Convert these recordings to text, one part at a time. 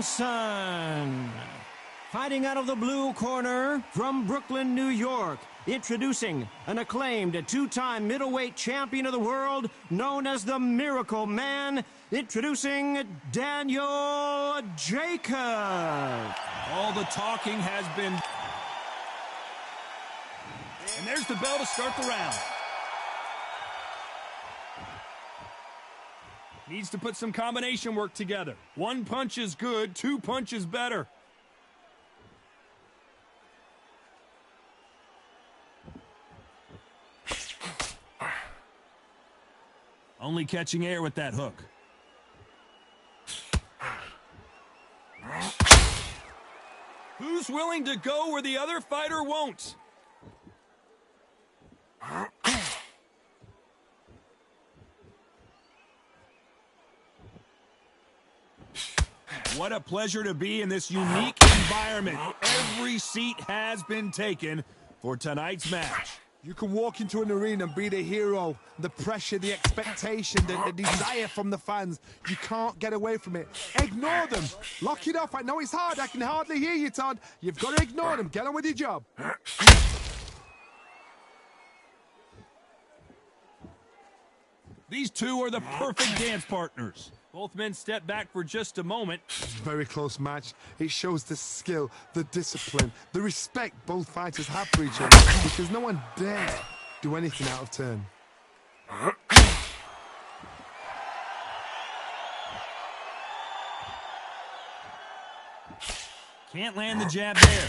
Johnson. Fighting out of the blue corner from Brooklyn, New York. Introducing an acclaimed two-time middleweight champion of the world known as the Miracle Man. Introducing Daniel Jacobs. All the talking has been... And there's the bell to start the round. Needs to put some combination work together. One punch is good, two punches better. Only catching air with that hook. Who's willing to go where the other fighter won't? What a pleasure to be in this unique environment. Every seat has been taken for tonight's match. You can walk into an arena and be the hero. The pressure, the expectation, the desire from the fans. You can't get away from it. Ignore them. Lock it off. I know it's hard. I can hardly hear you, Todd. You've got to ignore them. Get on with your job. These two are the perfect dance partners. Both men step back for just a moment. Very close match. It shows the skill, the discipline, the respect both fighters have for each other, because no one dare do anything out of turn. Can't land the jab there.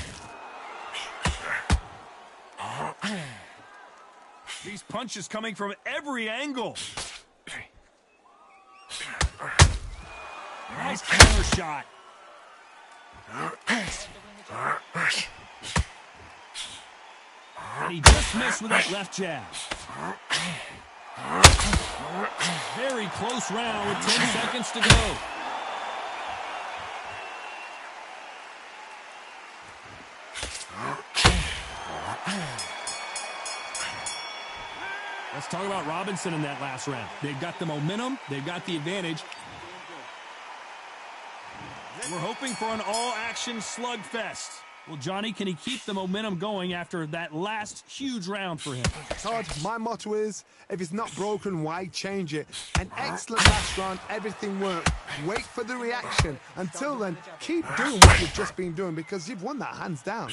These punches coming from every angle. Nice counter shot. And he just missed with that left jab. Very close round with 10 seconds to go. Let's talk about Robinson in that last round. They've got the momentum. They've got the advantage. We're hoping for an all-action slugfest. Well, Johnny, can he keep the momentum going after that last huge round for him? Todd, my motto is, if it's not broken, why change it? An excellent last round, everything worked. Wait for the reaction. Until then, keep doing what you've just been doing, because you've won that hands down.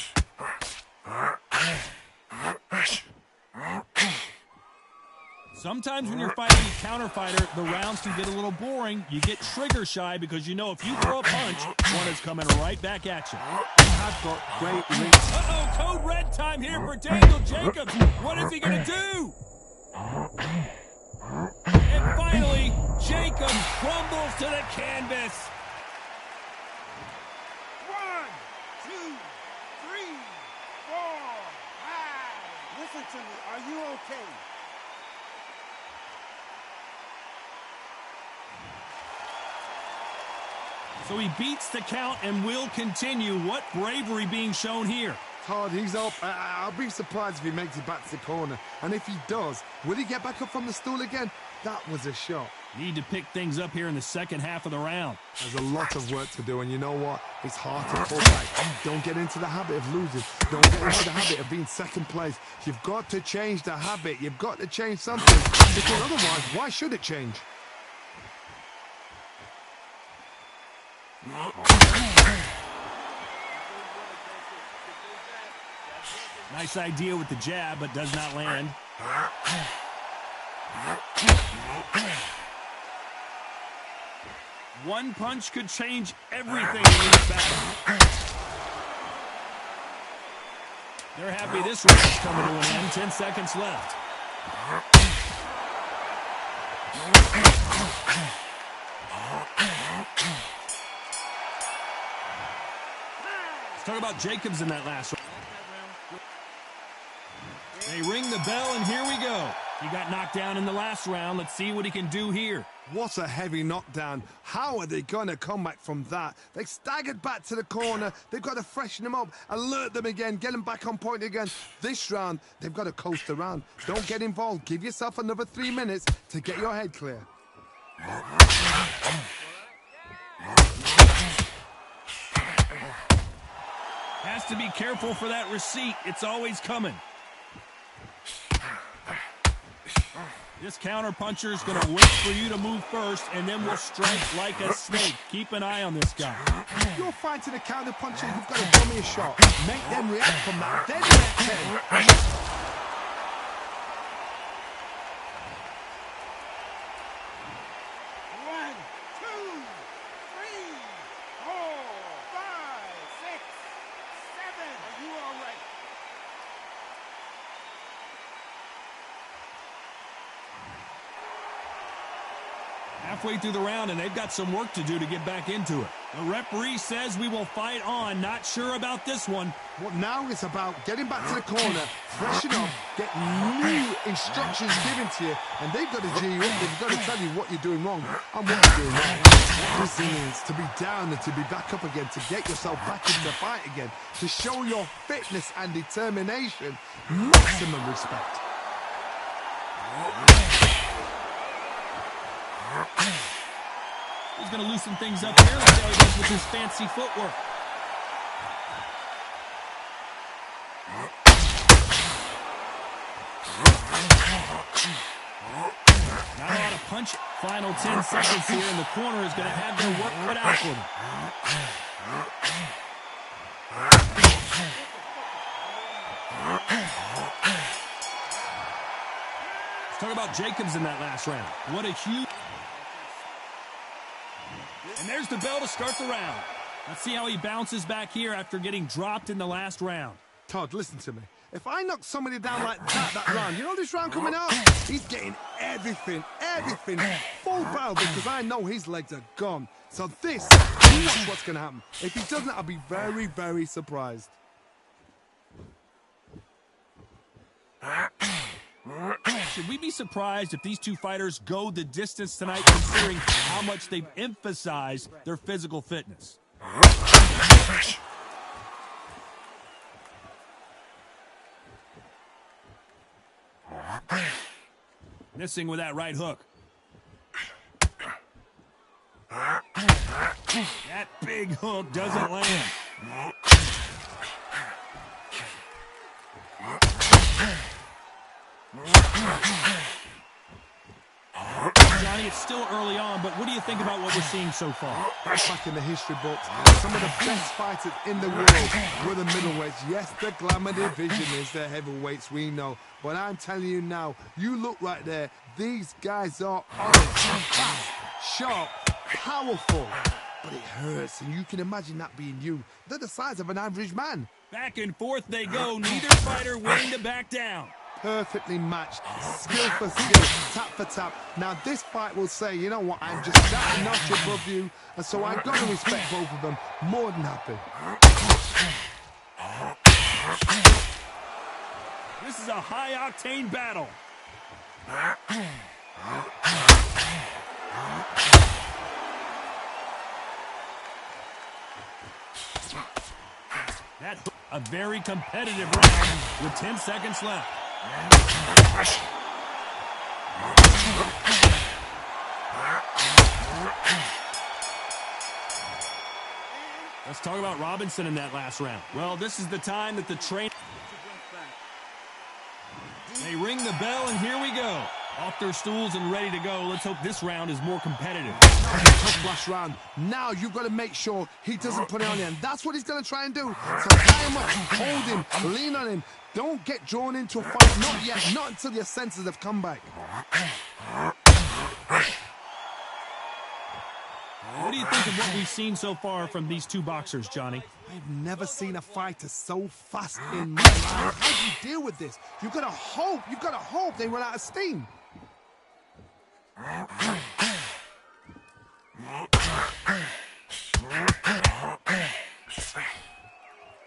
Sometimes when you're fighting a counter fighter, the rounds can get a little boring. You get trigger shy because you know if you throw a punch, one is coming right back at you. I've got great links. Uh-oh, code red time here for Daniel Jacobs. What is he going to do? And finally, Jacobs crumbles to the canvas. 1, 2, 3, 4, 5. Listen to me. Are you okay? So he beats the count and will continue. What bravery being shown here. Todd, he's up. I'll be surprised if he makes it back to the corner. And if he does, will he get back up from the stool again? That was a shot. Need to pick things up here in the second half of the round. There's a lot of work to do, and you know what? It's hard to pull back. Don't get into the habit of losing. Don't get into the habit of being second place. You've got to change the habit. You've got to change something. Because otherwise, why should it change? Nice idea with the jab, but does not land. One punch could change everything in this battle. They're happy this round is coming to an end. 10 seconds left. Let's talk about Jacobs in that last round. They ring the bell, and here we go. He got knocked down in the last round. Let's see what he can do here. What a heavy knockdown. How are they going to come back from that? They staggered back to the corner. They've got to freshen them up, alert them again, get them back on point again. This round, they've got to coast around. Don't get involved. Give yourself another 3 minutes to get your head clear. to be careful for that receipt. It's always coming. This counterpuncher is going to wait for you to move first, and then will strike like a snake. Keep an eye on this guy. If you're fighting a counterpuncher, you've got to dummy a shot. Make them react from that, then react then. Halfway through the round, and they've got some work to do to get back into it. The referee says we will fight on. Not sure about this one. What now is about getting back to the corner, freshen up, get new instructions given to you, and they've got to G you up. They've got to tell you what you're doing wrong and what you're doing right. Resilience, to be down and to be back up again, to get yourself back into the fight again, to show your fitness and determination. Maximum respect. He's going to loosen things up here. Let's see how he does with his fancy footwork. Not a lot of punch. Final 10 seconds here, and the corner is going to have their work cut out for them. Let's talk about Jacobs in that last round. What a huge... And there's the bell to start the round. Let's see how he bounces back here after getting dropped in the last round. Todd, listen to me. If I knock somebody down like that round, you know this round coming up? He's getting everything, full barrel, because I know his legs are gone. So this, you watch what's going to happen. If he doesn't, I'll be very, very surprised. Should we be surprised if these two fighters go the distance tonight, considering how much they've emphasized their physical fitness? Missing with that right hook. That big hook doesn't land. Johnny, it's still early on, but what do you think about what we're seeing so far? Back in the history books, some of the best fighters in the world were the middleweights. Yes, the glamour division is the heavyweights, we know. But I'm telling you now, you look right there, these guys are fast, sharp, powerful. But it hurts, and you can imagine that being you. They're the size of an average man. Back and forth they go, neither fighter willing to back down. Perfectly matched, skill for skill, tap for tap. Now this fight will say, you know what, I'm just that notch above you, and so I've got to respect both of them. More than happy. This is a high-octane battle. That's a very competitive round with 10 seconds left. Let's talk about Robinson in that last round. Well, this is the time that the train... They ring the bell, and here we go. Off their stools and ready to go. Let's hope this round is more competitive. Tough last round. Now you've got to make sure he doesn't put it on you, and that's what he's going to try and do. So tie him up, hold him, lean on him. Don't get drawn into a fight. Not yet. Not until your senses have come back. What do you think of what we've seen so far from these two boxers, Johnny? I've never seen a fighter so fast in my life. How do you deal with this? You've got to hope they run out of steam.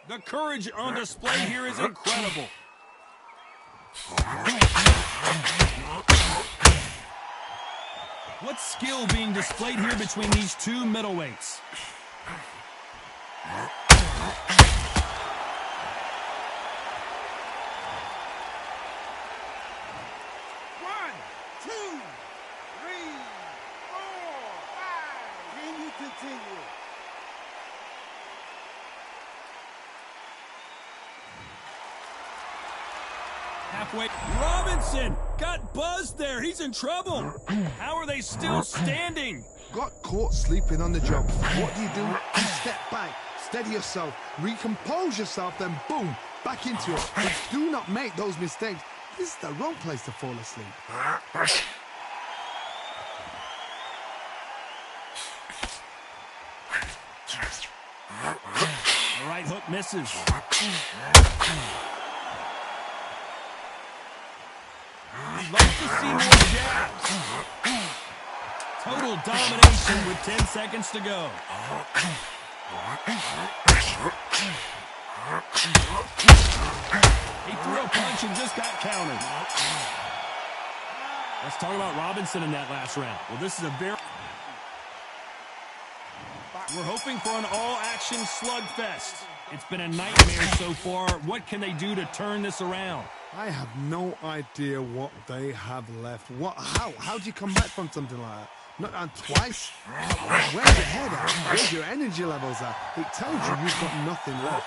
The courage on display here is incredible. What skill being displayed here between these two middleweights? One, two, three, four, five. Can you continue? halfway. Robinson got buzzed there. He's in trouble. How are they still standing? Got caught sleeping on the job. What do? You step back, steady yourself, recompose yourself, then boom, back into it. But do not make those mistakes. This is the wrong place to fall asleep. The right hook misses. We'd like to see more jabs. Total domination with 10 seconds to go. He threw a punch and just got countered. Let's talk about Robinson in that last round. Well, this is a very... We're hoping for an all-action slugfest. It's been a nightmare so far. What can they do to turn this around? I have no idea what they have left. How do you come back from something like that? Not on twice? Where's your head at? Where's your energy levels at? It tells you you've got nothing left.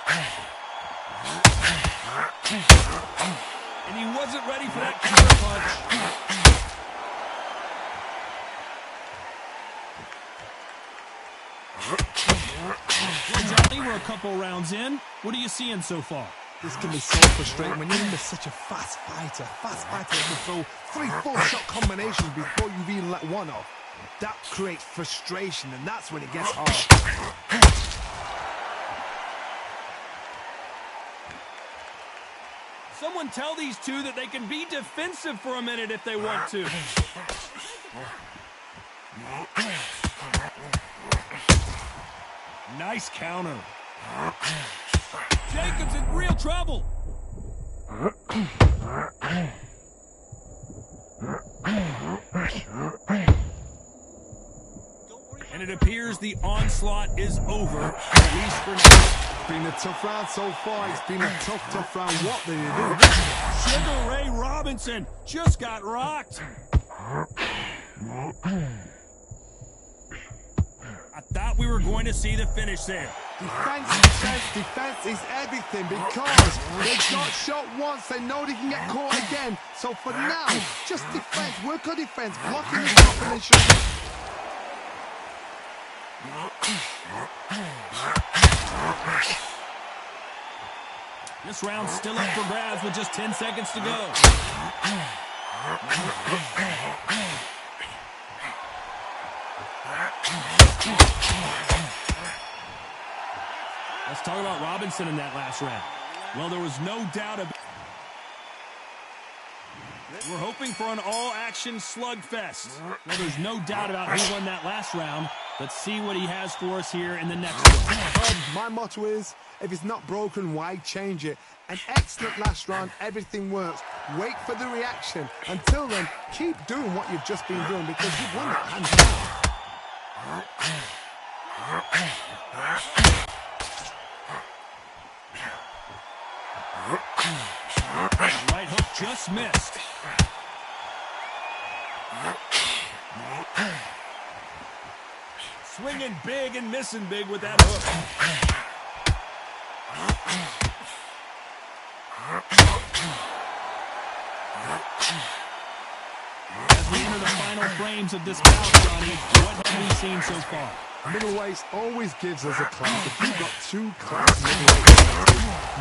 And he wasn't ready for that counterpunch. We're a couple rounds in. What are you seeing so far? This can be so frustrating when you're in such a fast fighter. Fast fighter can throw 3-4 shot combinations before you've even let one off. That creates frustration, and that's when it gets hard. Someone tell these two that they can be defensive for a minute if they want to. Nice counter. Jacobs in real trouble. And it appears the onslaught is over, at least for now. It's been a tough round so far. It's been a tough round. What did he do? Sugar Ray Robinson just got rocked. I thought we were going to see the finish there. Defense is everything because they got shot once. They know they can get caught again. So for now, just defense. Work on defense. Blocking the top and then shooting. This round's still up for grabs with just 10 seconds to go. Let's talk about Robinson in that last round. Well, there was no doubt about it. We're hoping for an all-action slugfest. Well, there's no doubt about who won that last round. Let's see what he has for us here in the next one. My motto is, if it's not broken, why change it? An excellent last round, everything works. Wait for the reaction. Until then, keep doing what you've just been doing because you've won it hands down. Right hook just missed. Swinging big and missing big with that hook. As we enter the final frames of this bout, Johnny, what have we seen so far? Middleweights always gives us a class. If you've got two class middleweights,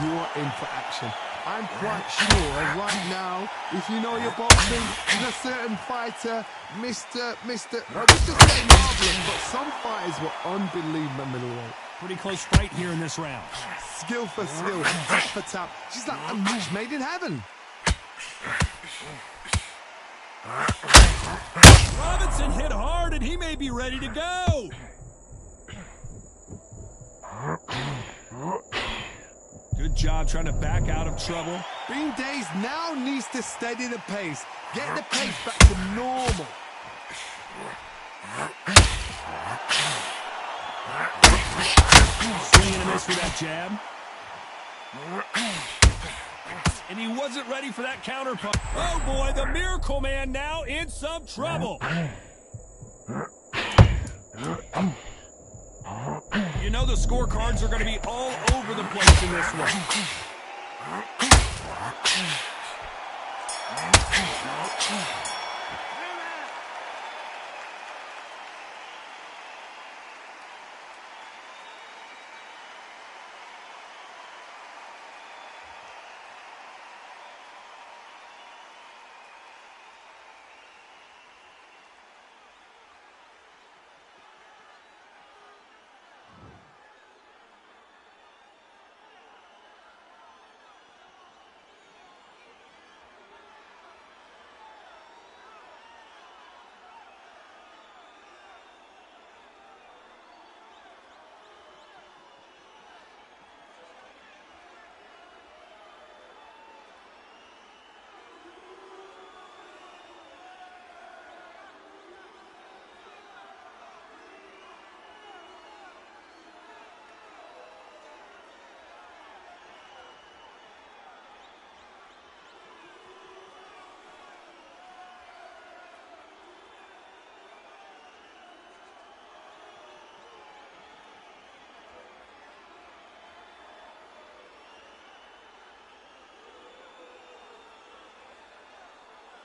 you're in for action. I'm quite sure right now, if you know your boxing, there's a certain fighter, Mr. St. Marvelous, but some fighters were unbelievable middleweight. Pretty close fight here in this round. Skill for skill, tap for tap. She's like a match made in heaven. Robinson hit hard and he may be ready to go. Good job trying to back out of trouble. Bean Days now needs to steady the pace. Get the pace back to normal. Swing and a miss for that jab. And he wasn't ready for that counter punch. Oh boy, the Miracle Man now in some trouble. You know the scorecards are going to be all over the place in this one.